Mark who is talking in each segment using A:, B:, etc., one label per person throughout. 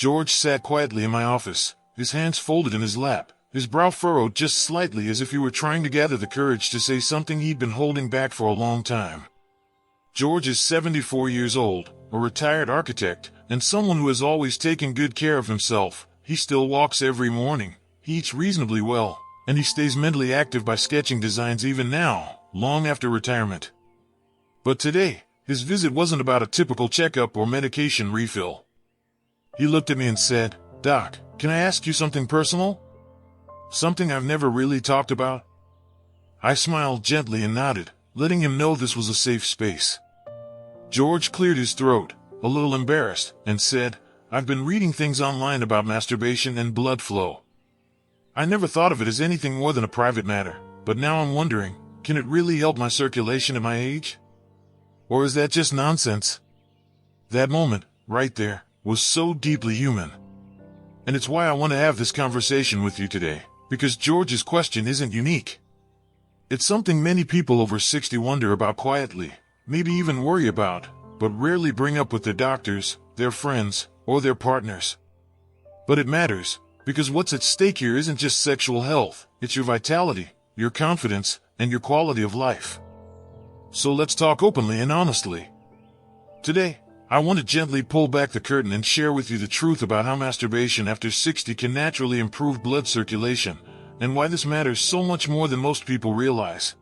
A: George sat quietly in my office, his hands folded in his lap, his brow furrowed just slightly as if he were trying to gather the courage to say something he'd been holding back for a long time. George is 74 years old, a retired architect, and someone who has always taken good care of himself. He still walks every morning, he eats reasonably well, and he stays mentally active by sketching designs even now, long after retirement. But today, his visit wasn't about a typical checkup or medication refill. He looked at me and said, "Doc, can I ask you something personal? Something I've never really talked about?" I smiled gently and nodded, letting him know this was a safe space. George cleared his throat, a little embarrassed, and said, "I've been reading things online about masturbation and blood flow. I never thought of it as anything more than a private matter, but now I'm wondering, can it really help my circulation at my age? Or is that just nonsense?" That moment, right there, was so deeply human. And it's why I want to have this conversation with you today, because George's question isn't unique. It's something many people over 60 wonder about quietly, maybe even worry about, but rarely bring up with their doctors, their friends, or their partners. But it matters, because what's at stake here isn't just sexual health, it's your vitality, your confidence, and your quality of life. So let's talk openly and honestly. Today, I want to gently pull back the curtain and share with you the truth about how masturbation after 60 can naturally improve blood circulation, and why this matters so much more than most people realize.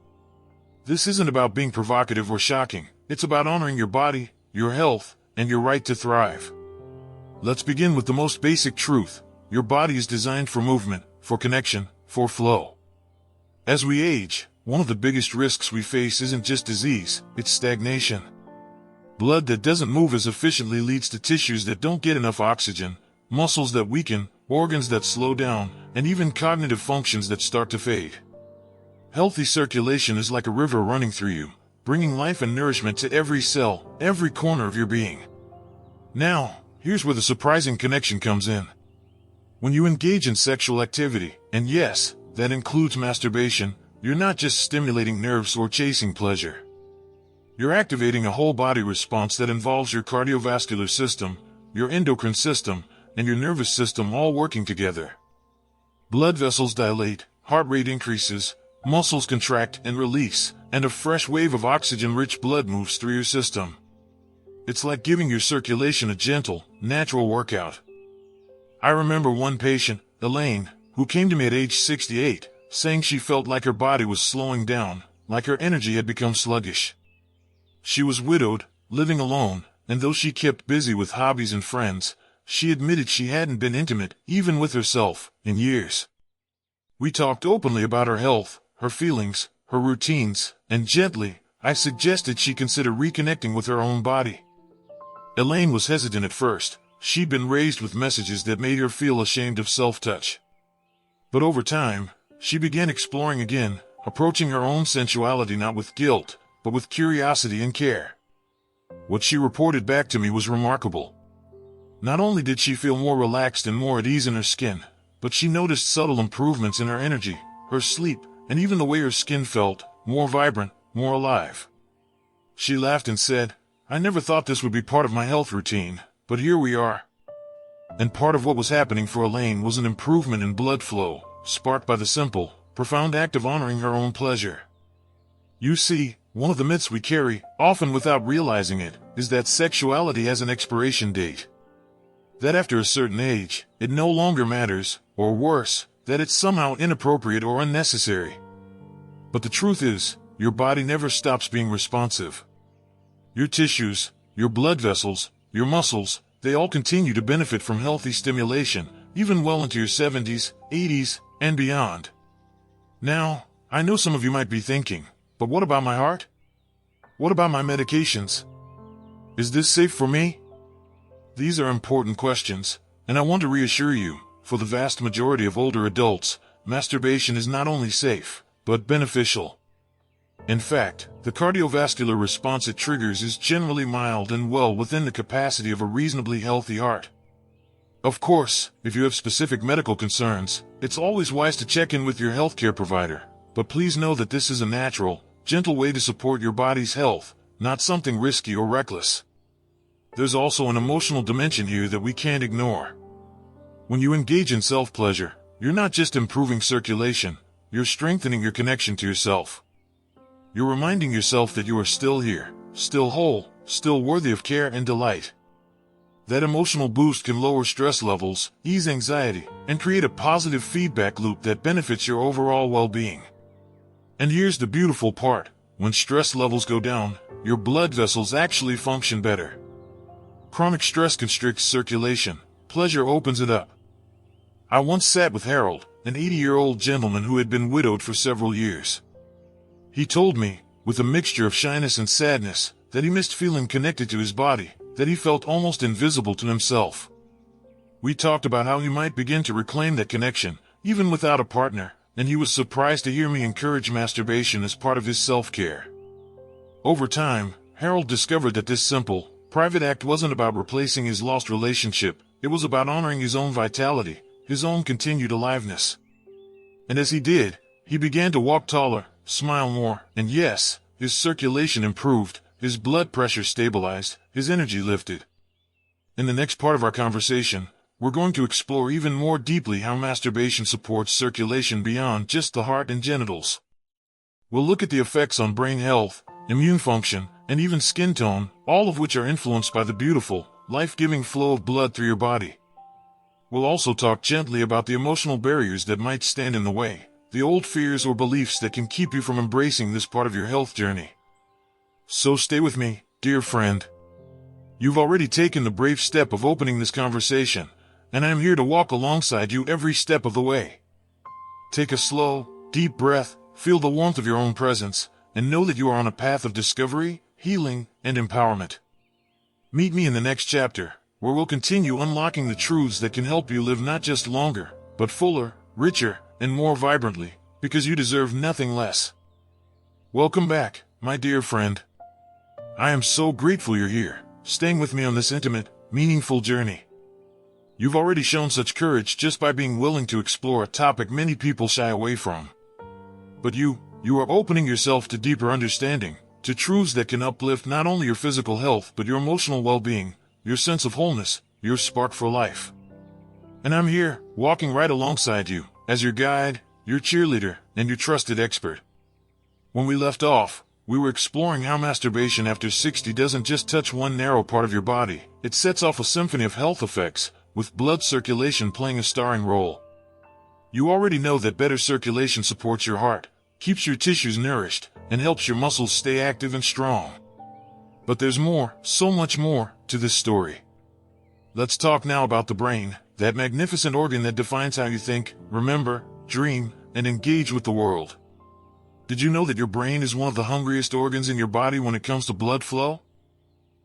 A: This isn't about being provocative or shocking, it's about honoring your body, your health, and your right to thrive. Let's begin with the most basic truth. Your body is designed for movement, for connection, for flow. As we age, one of the biggest risks we face isn't just disease, it's stagnation. Blood that doesn't move as efficiently leads to tissues that don't get enough oxygen, muscles that weaken, organs that slow down, and even cognitive functions that start to fade. Healthy circulation is like a river running through you, bringing life and nourishment to every cell, every corner of your being. Now, here's where the surprising connection comes in. When you engage in sexual activity, and yes, that includes masturbation, you're not just stimulating nerves or chasing pleasure. You're activating a whole-body response that involves your cardiovascular system, your endocrine system, and your nervous system all working together. Blood vessels dilate, heart rate increases, muscles contract and release, and a fresh wave of oxygen-rich blood moves through your system. It's like giving your circulation a gentle, natural workout. I remember one patient, Elaine, who came to me at age 68, saying she felt like her body was slowing down, like her energy had become sluggish. She was widowed, living alone, and though she kept busy with hobbies and friends, she admitted she hadn't been intimate, even with herself, in years. We talked openly about her health, her feelings, her routines, and gently, I suggested she consider reconnecting with her own body. Elaine was hesitant at first. She'd been raised with messages that made her feel ashamed of self-touch. But over time, she began exploring again, approaching her own sensuality not with guilt, but with curiosity and care. What she reported back to me was remarkable. Not only did she feel more relaxed and more at ease in her skin, but she noticed subtle improvements in her energy, her sleep, and even the way her skin felt, more vibrant, more alive. She laughed and said, "I never thought this would be part of my health routine, but here we are." And part of what was happening for Elaine was an improvement in blood flow, sparked by the simple, profound act of honoring her own pleasure. You see, one of the myths we carry, often without realizing it, is that sexuality has an expiration date. That after a certain age, it no longer matters, or worse, that it's somehow inappropriate or unnecessary. But the truth is, your body never stops being responsive. Your tissues, your blood vessels, your muscles, they all continue to benefit from healthy stimulation, even well into your 70s, 80s, and beyond. Now, I know some of you might be thinking, but what about my heart? What about my medications? Is this safe for me? These are important questions, and I want to reassure you, for the vast majority of older adults, masturbation is not only safe, but beneficial. In fact, the cardiovascular response it triggers is generally mild and well within the capacity of a reasonably healthy heart. Of course, if you have specific medical concerns, it's always wise to check in with your healthcare provider, but please know that this is a natural, gentle way to support your body's health, not something risky or reckless. There's also an emotional dimension here that we can't ignore. When you engage in self-pleasure, you're not just improving circulation, you're strengthening your connection to yourself. You're reminding yourself that you are still here, still whole, still worthy of care and delight. That emotional boost can lower stress levels, ease anxiety, and create a positive feedback loop that benefits your overall well-being. And here's the beautiful part: when stress levels go down, your blood vessels actually function better. Chronic stress constricts circulation, pleasure opens it up. I once sat with Harold, an 80-year-old gentleman who had been widowed for several years. He told me, with a mixture of shyness and sadness, that he missed feeling connected to his body, that he felt almost invisible to himself. We talked about how he might begin to reclaim that connection, even without a partner, and he was surprised to hear me encourage masturbation as part of his self-care. Over time, Harold discovered that this simple, private act wasn't about replacing his lost relationship, it was about honoring his own vitality, his own continued aliveness. And as he did, he began to walk taller, smile more, and yes, his circulation improved, his blood pressure stabilized, his energy lifted. In the next part of our conversation, we're going to explore even more deeply how masturbation supports circulation beyond just the heart and genitals. We'll look at the effects on brain health, immune function, and even skin tone, all of which are influenced by the beautiful, life-giving flow of blood through your body. We'll also talk gently about the emotional barriers that might stand in the way, the old fears or beliefs that can keep you from embracing this part of your health journey. So stay with me, dear friend. You've already taken the brave step of opening this conversation, and I'm here to walk alongside you every step of the way. Take a slow, deep breath, feel the warmth of your own presence, and know that you are on a path of discovery, healing, and empowerment. Meet me in the next chapter, where we'll continue unlocking the truths that can help you live not just longer, but fuller, richer, and more vibrantly, because you deserve nothing less. Welcome back, my dear friend. I am so grateful you're here, staying with me on this intimate, meaningful journey. You've already shown such courage just by being willing to explore a topic many people shy away from. But you are opening yourself to deeper understanding, to truths that can uplift not only your physical health but your emotional well-being, your sense of wholeness, your spark for life. And I'm here, walking right alongside you, as your guide, your cheerleader, and your trusted expert. When we left off, we were exploring how masturbation after 60 doesn't just touch one narrow part of your body, it sets off a symphony of health effects, with blood circulation playing a starring role. You already know that better circulation supports your heart, keeps your tissues nourished, and helps your muscles stay active and strong. But there's more, so much more, to this story. Let's talk now about the brain, that magnificent organ that defines how you think, remember, dream, and engage with the world. Did you know that your brain is one of the hungriest organs in your body when it comes to blood flow?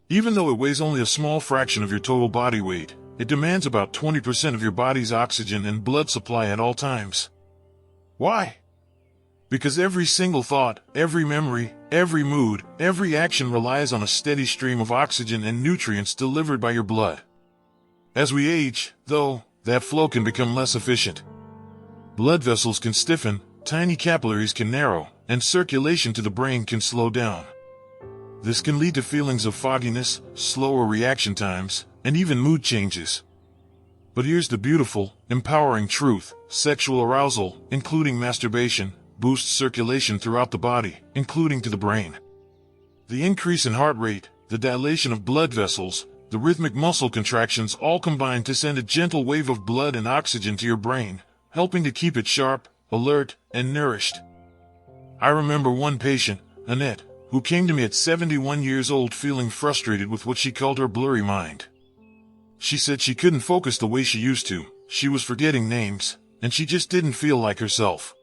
A: Even though it weighs only a small fraction of your total body weight, it demands about 20% of your body's oxygen and blood supply at all times. Why? Because every single thought, every memory, every mood, every action relies on a steady stream of oxygen and nutrients delivered by your blood. As we age, though, that flow can become less efficient. Blood vessels can stiffen, tiny capillaries can narrow, and circulation to the brain can slow down. This can lead to feelings of fogginess, slower reaction times, and even mood changes. But here's the beautiful, empowering truth: sexual arousal, including masturbation, boosts circulation throughout the body, including to the brain. The increase in heart rate, the dilation of blood vessels, the rhythmic muscle contractions all combine to send a gentle wave of blood and oxygen to your brain, helping to keep it sharp, alert, and nourished. I remember one patient, Annette, who came to me at 71 years old feeling frustrated with what she called her blurry mind. She said she couldn't focus the way she used to, she was forgetting names, and she just didn't feel like herself.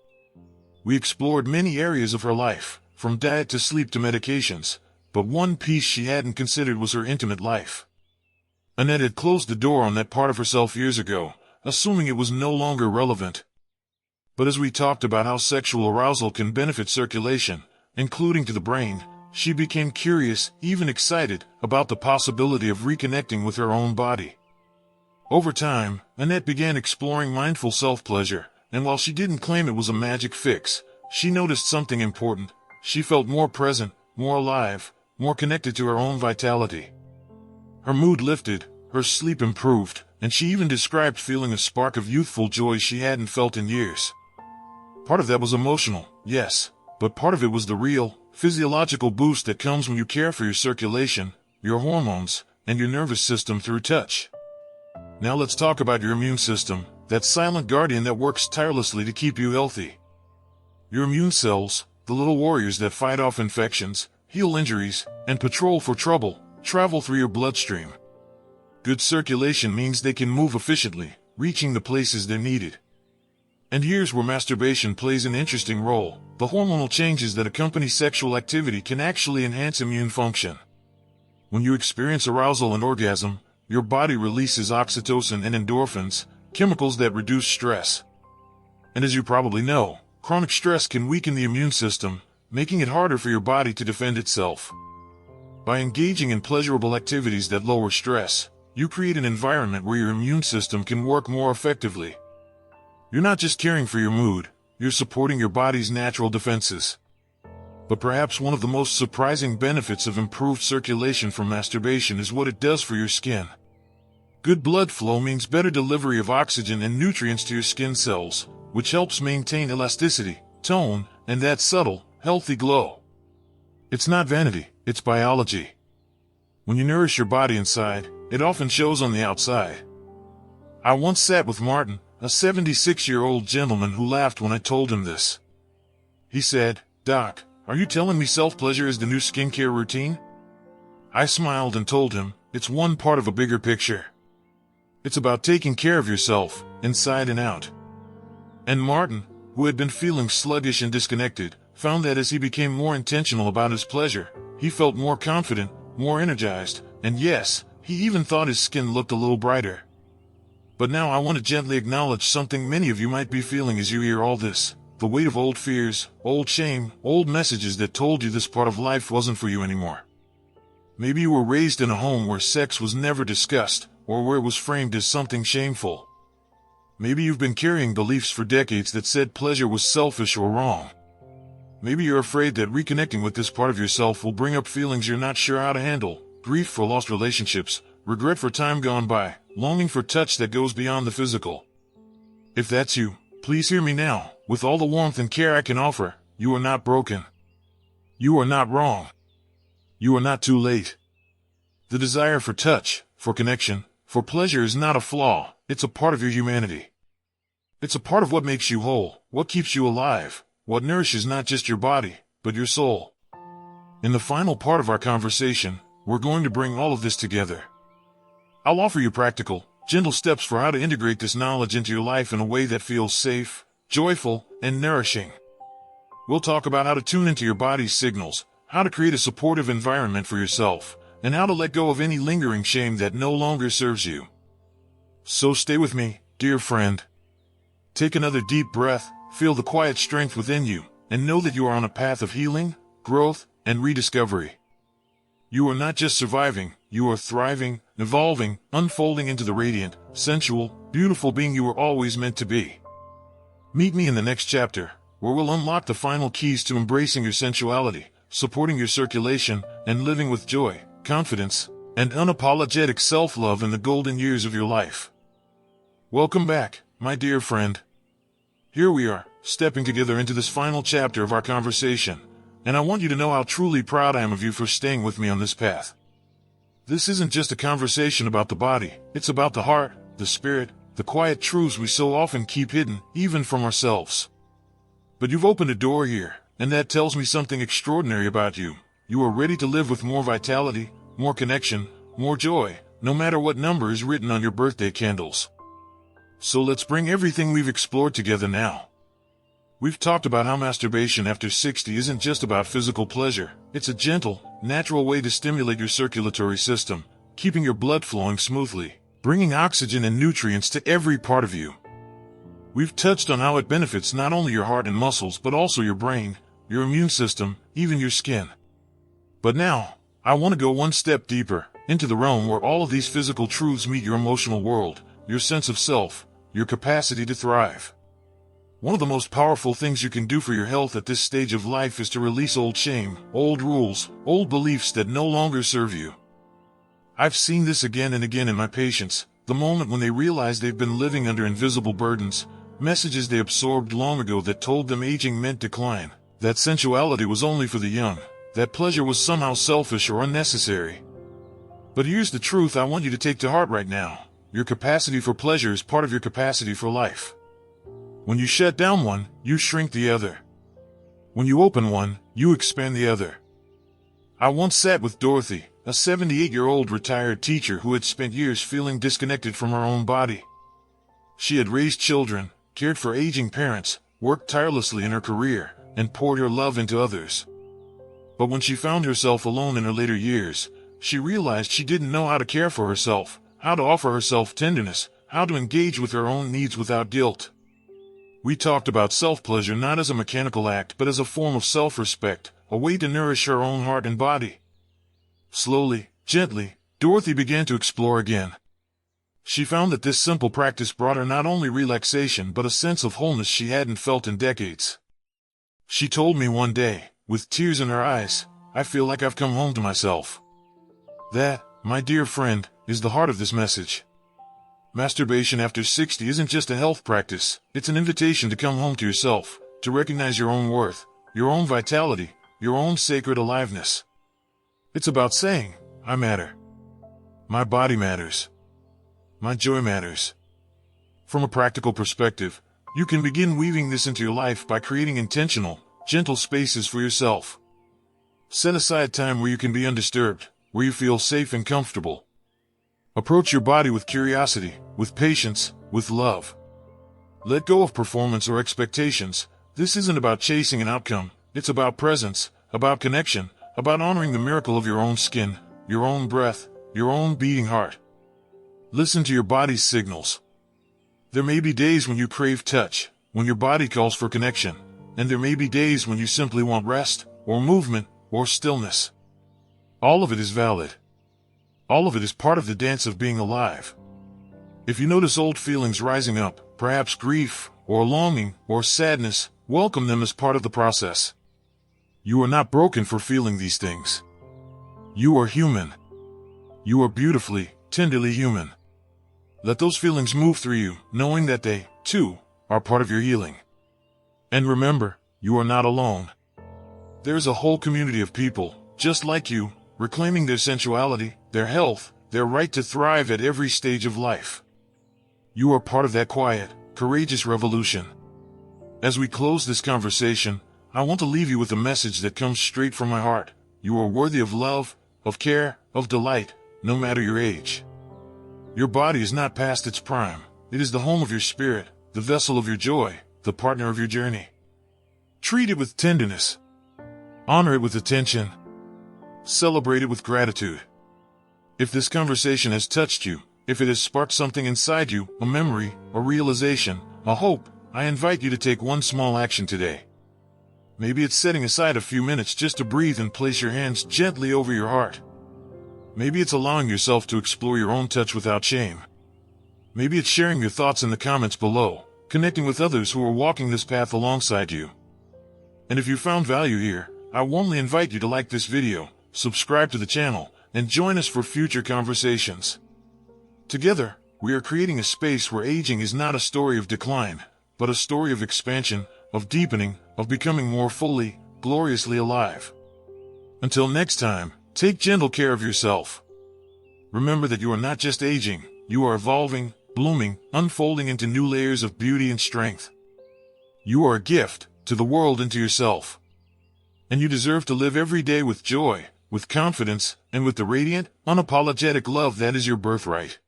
A: We explored many areas of her life, from diet to sleep to medications, but one piece she hadn't considered was her intimate life. Annette had closed the door on that part of herself years ago, assuming it was no longer relevant. But as we talked about how sexual arousal can benefit circulation, including to the brain, she became curious, even excited, about the possibility of reconnecting with her own body. Over time, Annette began exploring mindful self-pleasure, and while she didn't claim it was a magic fix, she noticed something important. She felt more present, more alive, more connected to her own vitality. Her mood lifted, her sleep improved, and she even described feeling a spark of youthful joy she hadn't felt in years. Part of that was emotional, yes, but part of it was the real, physiological boost that comes when you care for your circulation, your hormones, and your nervous system through touch. Now let's talk about your immune system, that silent guardian that works tirelessly to keep you healthy. Your immune cells, the little warriors that fight off infections, heal injuries, and patrol for trouble, travel through your bloodstream. Good circulation means they can move efficiently, reaching the places they're needed. And here's where masturbation plays an interesting role. The hormonal changes that accompany sexual activity can actually enhance immune function. When you experience arousal and orgasm, your body releases oxytocin and endorphins, chemicals that reduce stress. And as you probably know, chronic stress can weaken the immune system, making it harder for your body to defend itself. By engaging in pleasurable activities that lower stress, you create an environment where your immune system can work more effectively. You're not just caring for your mood, you're supporting your body's natural defenses. But perhaps one of the most surprising benefits of improved circulation from masturbation is what it does for your skin. Good blood flow means better delivery of oxygen and nutrients to your skin cells, which helps maintain elasticity, tone, and that subtle, healthy glow. It's not vanity, it's biology. When you nourish your body inside, it often shows on the outside. I once sat with Martin, a 76-year-old gentleman who laughed when I told him this. He said, "Doc, are you telling me self-pleasure is the new skincare routine?" I smiled and told him, it's one part of a bigger picture. It's about taking care of yourself, inside and out. And Martin, who had been feeling sluggish and disconnected, found that as he became more intentional about his pleasure, he felt more confident, more energized, and yes, he even thought his skin looked a little brighter. But now I want to gently acknowledge something many of you might be feeling as you hear all this. The weight of old fears, old shame, old messages that told you this part of life wasn't for you anymore. Maybe you were raised in a home where sex was never discussed, or where it was framed as something shameful. Maybe you've been carrying beliefs for decades that said pleasure was selfish or wrong. Maybe you're afraid that reconnecting with this part of yourself will bring up feelings you're not sure how to handle, grief for lost relationships, regret for time gone by, longing for touch that goes beyond the physical. If that's you, please hear me now. With all the warmth and care I can offer, you are not broken. You are not wrong. You are not too late. The desire for touch, for connection, for pleasure is not a flaw, it's a part of your humanity. It's a part of what makes you whole, what keeps you alive, what nourishes not just your body, but your soul. In the final part of our conversation, we're going to bring all of this together. I'll offer you practical, gentle steps for how to integrate this knowledge into your life in a way that feels safe, joyful, and nourishing. We'll talk about how to tune into your body's signals, how to create a supportive environment for yourself, and how to let go of any lingering shame that no longer serves you. So stay with me, dear friend. Take another deep breath, feel the quiet strength within you, and know that you are on a path of healing, growth, and rediscovery. You are not just surviving, you are thriving, evolving, unfolding into the radiant, sensual, beautiful being you were always meant to be. Meet me in the next chapter, where we'll unlock the final keys to embracing your sensuality, supporting your circulation, and living with joy, confidence, and unapologetic self-love in the golden years of your life. Welcome back, my dear friend. Here we are, stepping together into this final chapter of our conversation, and I want you to know how truly proud I am of you for staying with me on this path. This isn't just a conversation about the body, it's about the heart, the spirit, the quiet truths we so often keep hidden, even from ourselves. But you've opened a door here, and that tells me something extraordinary about you. You are ready to live with more vitality, more connection, more joy, no matter what number is written on your birthday candles. So let's bring everything we've explored together now. We've talked about how masturbation after 60 isn't just about physical pleasure, it's a gentle, natural way to stimulate your circulatory system, keeping your blood flowing smoothly, bringing oxygen and nutrients to every part of you. We've touched on how it benefits not only your heart and muscles but also your brain, your immune system, even your skin. But now, I want to go one step deeper, into the realm where all of these physical truths meet your emotional world, your sense of self, your capacity to thrive. One of the most powerful things you can do for your health at this stage of life is to release old shame, old rules, old beliefs that no longer serve you. I've seen this again and again in my patients, the moment when they realize they've been living under invisible burdens, messages they absorbed long ago that told them aging meant decline, that sensuality was only for the young, that pleasure was somehow selfish or unnecessary. But here's the truth I want you to take to heart right now. Your capacity for pleasure is part of your capacity for life. When you shut down one, you shrink the other. When you open one, you expand the other. I once sat with Dorothy, a 78-year-old retired teacher who had spent years feeling disconnected from her own body. She had raised children, cared for aging parents, worked tirelessly in her career, and poured her love into others. But when she found herself alone in her later years, she realized she didn't know how to care for herself, how to offer herself tenderness, how to engage with her own needs without guilt. We talked about self-pleasure not as a mechanical act but as a form of self-respect, a way to nourish her own heart and body. Slowly, gently, Dorothy began to explore again. She found that this simple practice brought her not only relaxation but a sense of wholeness she hadn't felt in decades. She told me one day, with tears in her eyes, "I feel like I've come home to myself." That, my dear friend, is the heart of this message. Masturbation after 60 isn't just a health practice, it's an invitation to come home to yourself, to recognize your own worth, your own vitality, your own sacred aliveness. It's about saying, I matter. My body matters. My joy matters. From a practical perspective, you can begin weaving this into your life by creating intentional, gentle spaces for yourself. Set aside time where you can be undisturbed, where you feel safe and comfortable. Approach your body with curiosity, with patience, with love. Let go of performance or expectations. This isn't about chasing an outcome, it's about presence, about connection, about honoring the miracle of your own skin, your own breath, your own beating heart. Listen to your body's signals. There may be days when you crave touch, when your body calls for connection, and there may be days when you simply want rest, or movement, or stillness. All of it is valid. All of it is part of the dance of being alive. If you notice old feelings rising up, perhaps grief, or longing, or sadness, welcome them as part of the process. You are not broken for feeling these things. You are human. You are beautifully, tenderly human. Let those feelings move through you, knowing that they, too, are part of your healing. And remember, you are not alone. There is a whole community of people, just like you, reclaiming their sensuality, their health, their right to thrive at every stage of life. You are part of that quiet, courageous revolution. As we close this conversation, I want to leave you with a message that comes straight from my heart. You are worthy of love, of care, of delight, no matter your age. Your body is not past its prime. It is the home of your spirit, the vessel of your joy, the partner of your journey. Treat it with tenderness. Honor it with attention. Celebrate it with gratitude. If this conversation has touched you, if it has sparked something inside you, a memory, a realization, a hope, I invite you to take one small action today. Maybe it's setting aside a few minutes just to breathe and place your hands gently over your heart. Maybe it's allowing yourself to explore your own touch without shame. Maybe it's sharing your thoughts in the comments below, connecting with others who are walking this path alongside you. And if you found value here, I warmly invite you to like this video, subscribe to the channel, and join us for future conversations. Together, we are creating a space where aging is not a story of decline, but a story of expansion, of deepening, of becoming more fully, gloriously alive. Until next time, take gentle care of yourself. Remember that you are not just aging, you are evolving, blooming, unfolding into new layers of beauty and strength. You are a gift, to the world and to yourself. And you deserve to live every day with joy, with confidence, and with the radiant, unapologetic love that is your birthright.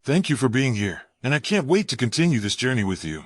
A: Thank you for being here, and I can't wait to continue this journey with you.